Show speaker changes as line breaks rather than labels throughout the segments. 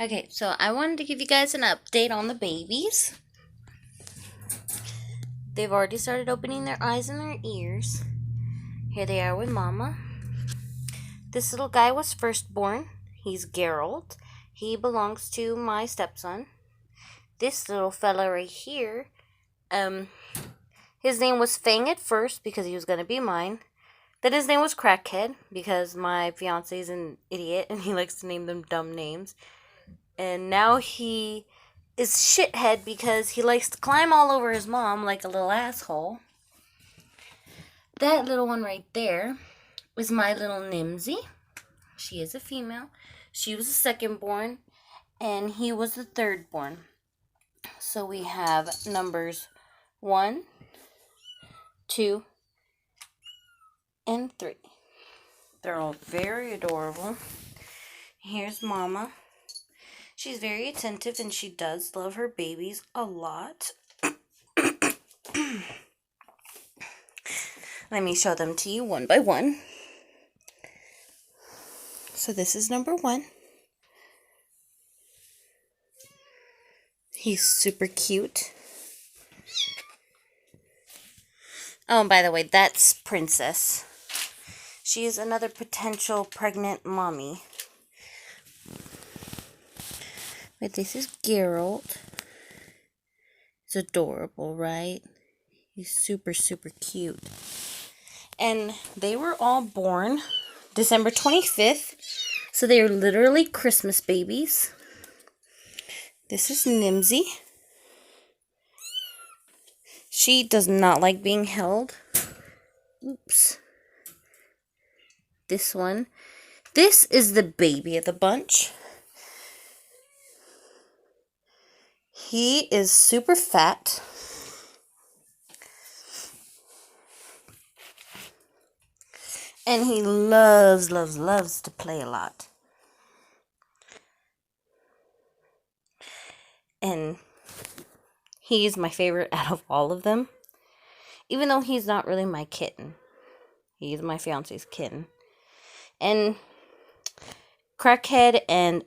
Okay, so I wanted to give you guys an update on the babies. They've already started opening their eyes and their ears. Here they are with Mama. This little guy was firstborn. He's Gerald. He belongs to my stepson. This little fella right here, his name was Fang at first because he was going to be mine. Then his name was Crackhead because my fiance is an idiot and he likes to name them dumb names. And now he is Shithead because he likes to climb all over his mom like a little asshole. That little one right there is my little Nimsy. She is a female. She was the second born, and he was the third born. So we have numbers 1, 2, and 3. They're all very adorable. Here's Mama. She's very attentive and she does love her babies a lot. Let me show them to you one by one. So this is number 1. He's super cute. Oh, and by the way, that's Princess. She is another potential pregnant mommy. But this is Gerald. It's adorable, right? He's super, super cute. And they were all born December 25th. So they are literally Christmas babies. This is Nimsy. She does not like being held. Oops. This one. This is the baby of the bunch. He is super fat. And he loves to play a lot. And he's my favorite out of all of them. Even though he's not really my kitten. He's my fiance's kitten. And Crackhead and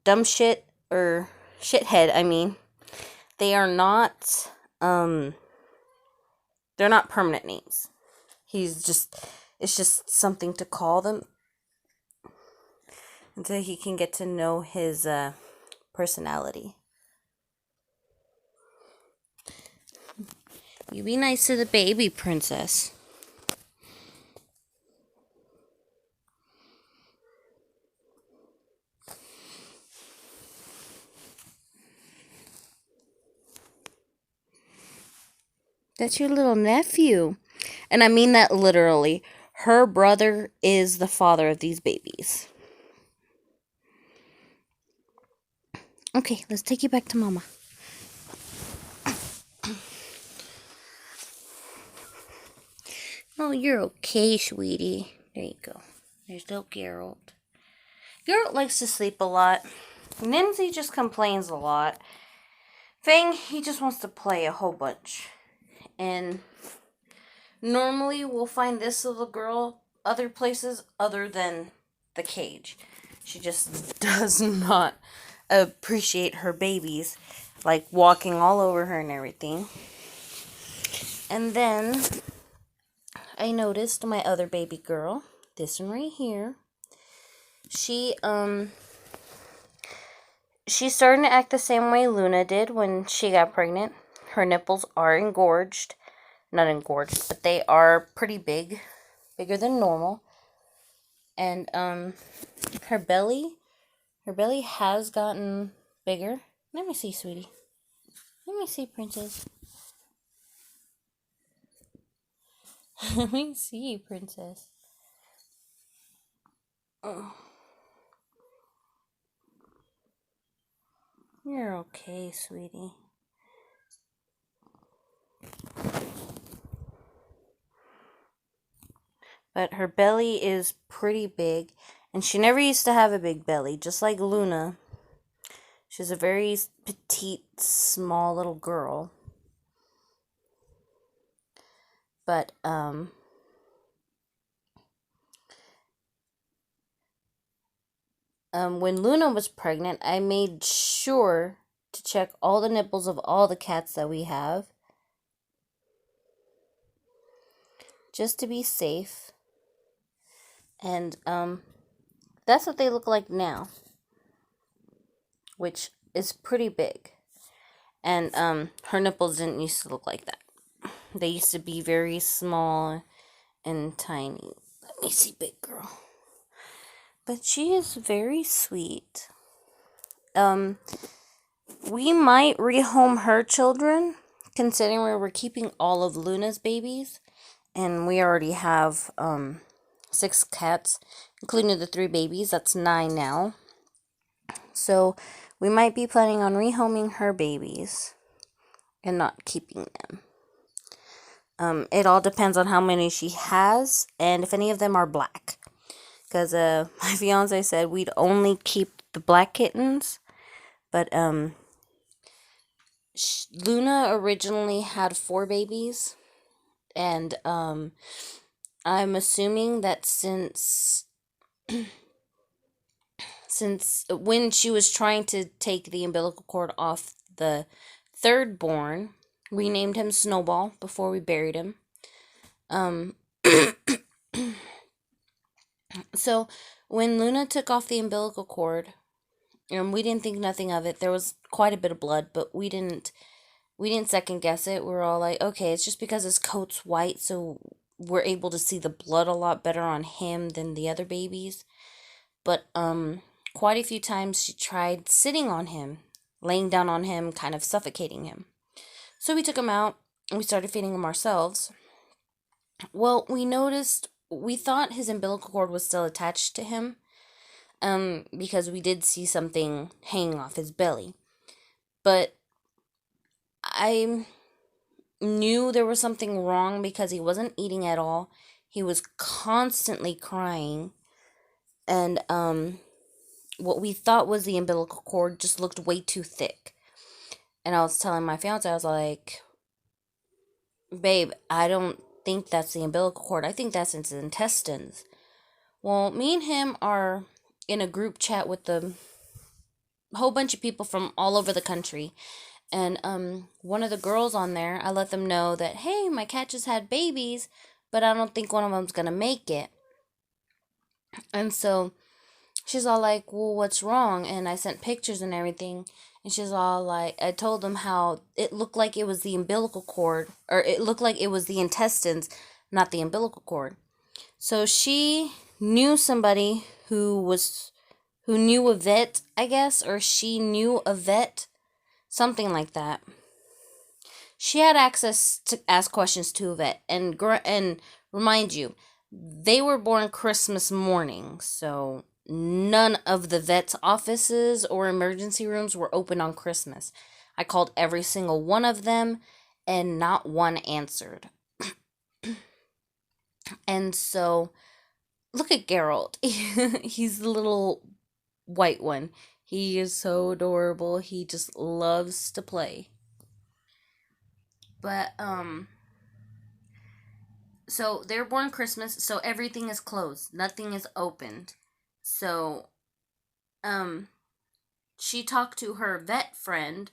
Dumb Shit, or Shithead, I mean, they are not, they're not permanent names. It's just something to call them until he can get to know his personality. You be nice to the baby, Princess. That's your little nephew. And I mean that literally. Her brother is the father of these babies. Okay, let's take you back to Mama. Oh, you're okay, sweetie. There you go. There's little Gerald. Gerald likes to sleep a lot. Nimsy just complains a lot. Fang, he just wants to play a whole bunch. And normally we'll find this little girl other places other than the cage. She just does not appreciate her babies, like walking all over her and everything. And then I noticed my other baby girl, this one right here. She's starting to act the same way Luna did when she got pregnant. Her nipples are engorged. Not engorged, but they are pretty big. Bigger than normal. And her belly has gotten bigger. Let me see, sweetie. Let me see, Princess. Let me see, Princess. Oh. You're okay, sweetie. But her belly is pretty big. And she never used to have a big belly, just like Luna. She's a very petite, small little girl. But, when Luna was pregnant, I made sure to check all the nipples of all the cats that we have, just to be safe. And that's what they look like now, which is pretty big. And her nipples didn't used to look like that. They used to be very small and tiny. Let me see, big girl. But she is very sweet. We might rehome her children, considering we're keeping all of Luna's babies, and we already have 6 cats, including the 3 babies. That's 9 now. So we might be planning on rehoming her babies and not keeping them. It all depends on how many she has and if any of them are black. Because my fiance said we'd only keep the black kittens. But Luna originally had 4 babies. And I'm assuming that since when she was trying to take the umbilical cord off the 3rd born, we named him Snowball before we buried him. So when Luna took off the umbilical cord, we didn't think nothing of it. There was quite a bit of blood, but we didn't second guess it. We were all like, okay, it's just because his coat's white, so we're able to see the blood a lot better on him than the other babies. But quite a few times she tried sitting on him, laying down on him, kind of suffocating him. So we took him out and we started feeding him ourselves. Well, we thought his umbilical cord was still attached to him, because we did see something hanging off his belly. But I knew there was something wrong because he wasn't eating at all. He was constantly crying. And what we thought was the umbilical cord just looked way too thick. And I was telling my fiance, I was like, babe, I don't think that's the umbilical cord. I think that's his intestines. Well, me and him are in a group chat with a whole bunch of people from all over the country. And one of the girls on there, I let them know that, hey, my cat just had babies, but I don't think one of them's gonna make it. And so she's all like, well, what's wrong? And I sent pictures and everything. And she's all like, I told them how it looked like it was the umbilical cord, or it looked like it was the intestines, not the umbilical cord. So she knew somebody who knew a vet, I guess, or she knew a vet, something like that. She had access to ask questions to a vet, and remind you, they were born Christmas morning, so none of the vet's offices or emergency rooms were open on Christmas. I called every single one of them, and not one answered. And so, look at Geralt. He's the little white one. He is so adorable. He just loves to play. But, so they're born Christmas, so everything is closed. Nothing is opened. So, she talked to her vet friend,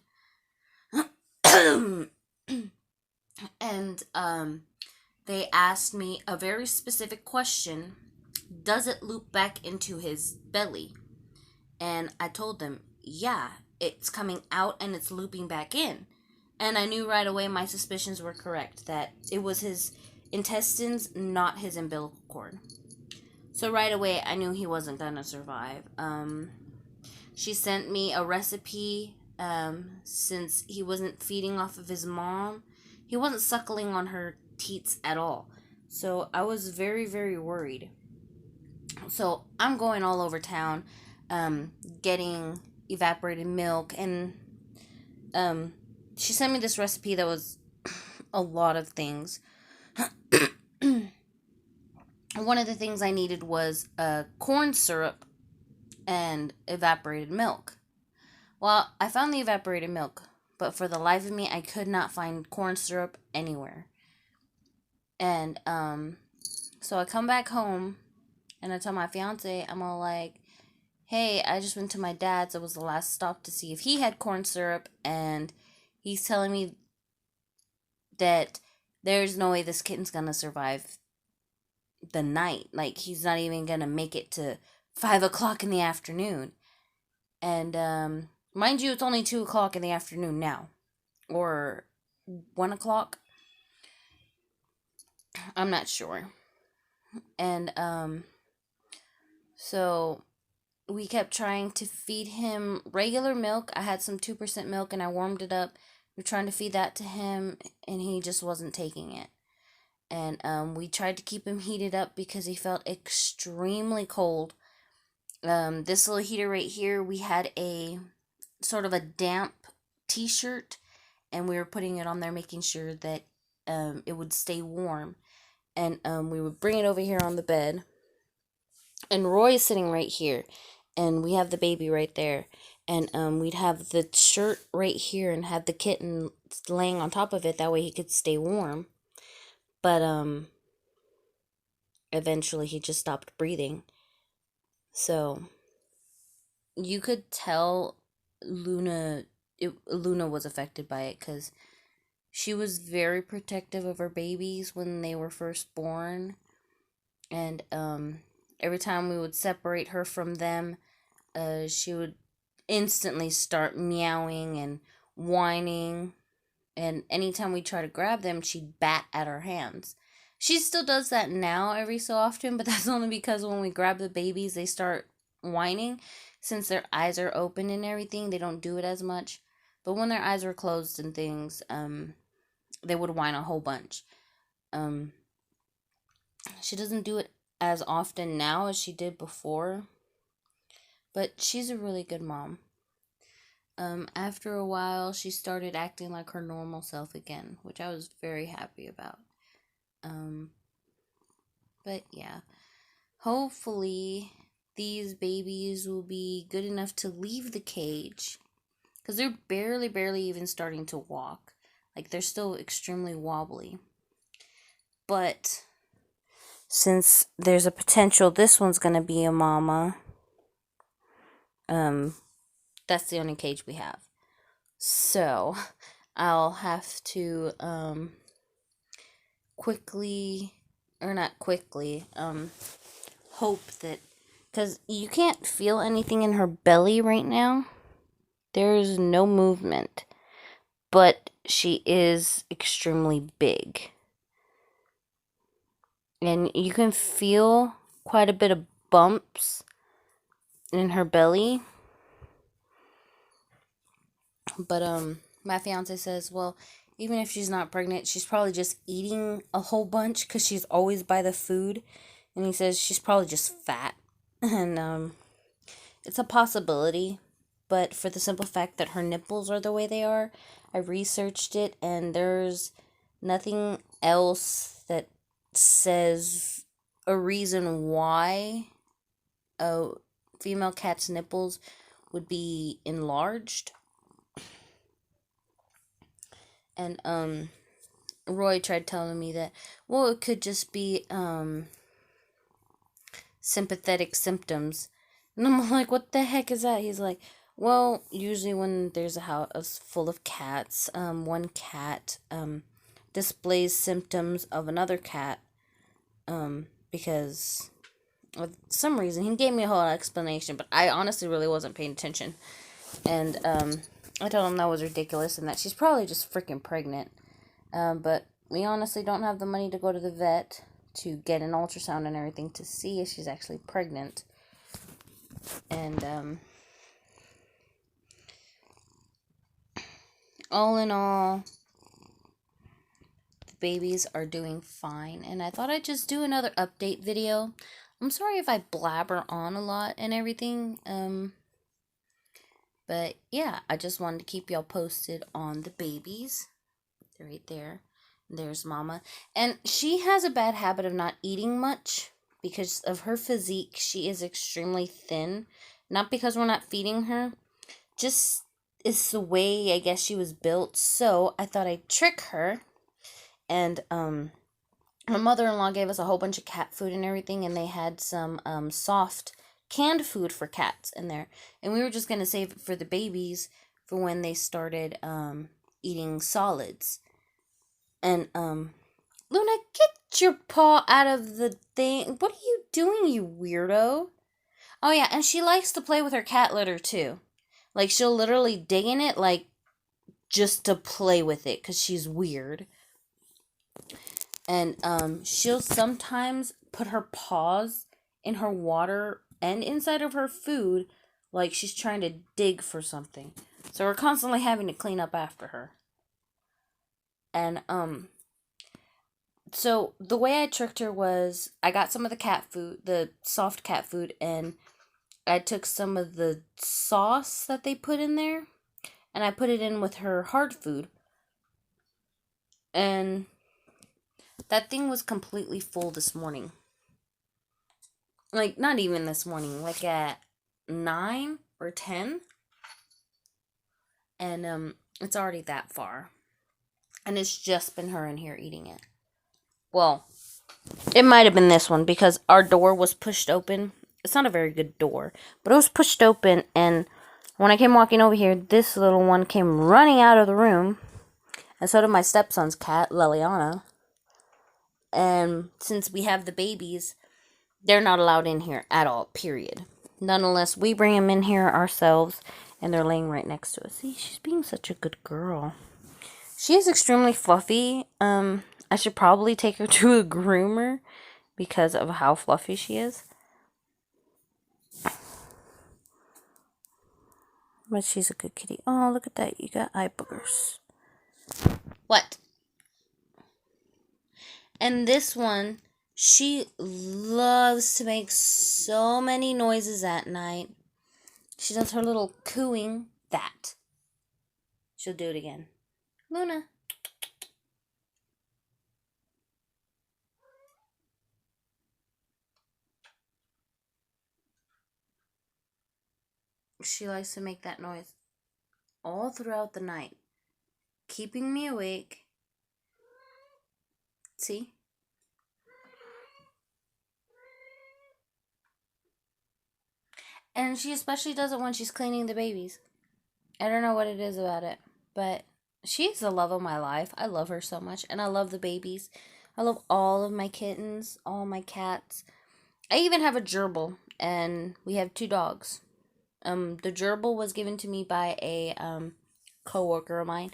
and, they asked me a very specific question. Does it loop back into his belly? And I told them, yeah, it's coming out and it's looping back in. And I knew right away my suspicions were correct, that it was his intestines, not his umbilical cord. So right away, I knew he wasn't gonna survive. She sent me a recipe, since he wasn't feeding off of his mom. He wasn't suckling on her teats at all. So I was very, very worried. So I'm going all over town, getting evaporated milk, and she sent me this recipe that was a lot of things. One of the things I needed was corn syrup and evaporated milk. Well, I found the evaporated milk, but for the life of me, I could not find corn syrup anywhere. And so I come back home, and I tell my fiance, I'm all like, hey, I just went to my dad's. It was the last stop to see if he had corn syrup, and he's telling me that there's no way this kitten's gonna survive the night. Like, he's not even gonna make it to 5 o'clock in the afternoon. And, mind you, it's only 2 o'clock in the afternoon now. Or 1 o'clock. I'm not sure. And, so we kept trying to feed him regular milk. I had some 2% milk and I warmed it up. We were trying to feed that to him and he just wasn't taking it. And we tried to keep him heated up because he felt extremely cold. This little heater right here, we had a sort of a damp t-shirt and we were putting it on there making sure that it would stay warm. And we would bring it over here on the bed. And Roy is sitting right here. And we have the baby right there. And we'd have the shirt right here and have the kitten laying on top of it. That way he could stay warm. But eventually he just stopped breathing. So you could tell Luna was affected by it because she was very protective of her babies when they were first born. And every time we would separate her from them, she would instantly start meowing and whining. And anytime we try to grab them, she'd bat at our hands. She still does that now every so often, but that's only because when we grab the babies, they start whining. Since their eyes are open and everything, they don't do it as much. But when their eyes were closed and things, they would whine a whole bunch. She doesn't do it as often now as she did before, but she's a really good mom. After a while, she started acting like her normal self again, which I was very happy about. But yeah, hopefully these babies will be good enough to leave the cage because they're barely even starting to walk. Like, they're still extremely wobbly. But since there's a potential this one's gonna be a mama, that's the only cage we have. So I'll have to hope that, because you can't feel anything in her belly right now. There's no movement, but she is extremely big. And you can feel quite a bit of bumps in her belly. But my fiance says, well, even if she's not pregnant, she's probably just eating a whole bunch because she's always by the food. And he says she's probably just fat. And it's a possibility. But for the simple fact that her nipples are the way they are, I researched it and there's nothing else that says a reason why a female cat's nipples would be enlarged. And Roy tried telling me that, well, it could just be sympathetic symptoms. And I'm like, what the heck is that? He's like, well, usually when there's a house full of cats, one cat displays symptoms of another cat because of some reason. He gave me a whole explanation, but I honestly really wasn't paying attention. And I told him that was ridiculous and that she's probably just freaking pregnant. But we honestly don't have the money to go to the vet to get an ultrasound and everything to see if she's actually pregnant. And all in all, the babies are doing fine. And I thought I'd just do another update video. I'm sorry if I blabber on a lot and everything. But yeah, I just wanted to keep y'all posted on the babies. They're right there. There's Mama. And she has a bad habit of not eating much because of her physique. She is extremely thin. Not because we're not feeding her. Just it's the way, I guess, she was built. So I thought I'd trick her. And my mother-in-law gave us a whole bunch of cat food and everything. And they had some soft canned food for cats in there. And we were just going to save it for the babies for when they started eating solids. And Luna, get your paw out of the thing. What are you doing, you weirdo? Oh yeah, and she likes to play with her cat litter too. Like, she'll literally dig in it, like, just to play with it, because she's weird. And she'll sometimes put her paws in her water and inside of her food, like she's trying to dig for something. So we're constantly having to clean up after her. And so the way I tricked her was I got some of the cat food, the soft cat food, and I took some of the sauce that they put in there and I put it in with her hard food. And that thing was completely full this morning. Like, not even this morning, like at 9 or 10. And it's already that far. And it's just been her in here eating it. Well, it might have been this one because our door was pushed open. It's not a very good door, but it was pushed open, and when I came walking over here, this little one came running out of the room, and so did my stepson's cat, Liliana. And since we have the babies, they're not allowed in here at all, period. None unless we bring them in here ourselves, and they're laying right next to us. See, she's being such a good girl. She is extremely fluffy. I should probably take her to a groomer because of how fluffy she is. But she's a good kitty. Oh, look at that. You got eye boogers. What? And this one, she loves to make so many noises at night. She does her little cooing. That. She'll do it again. Luna. She likes to make that noise all throughout the night, keeping me awake. See? And she especially does it when she's cleaning the babies. I don't know what it is about it, but she's the love of my life. I love her so much, and I love the babies. I love all of my kittens, all my cats. I even have a gerbil, and we have 2 dogs. The gerbil was given to me by a coworker of mine,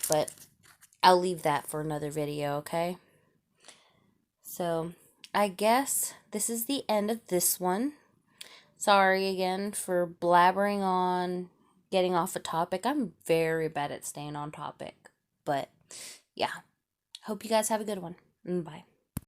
but I'll leave that for another video, okay? So, I guess this is the end of this one. Sorry again for blabbering on, getting off a topic. I'm very bad at staying on topic, but yeah. Hope you guys have a good one. Bye.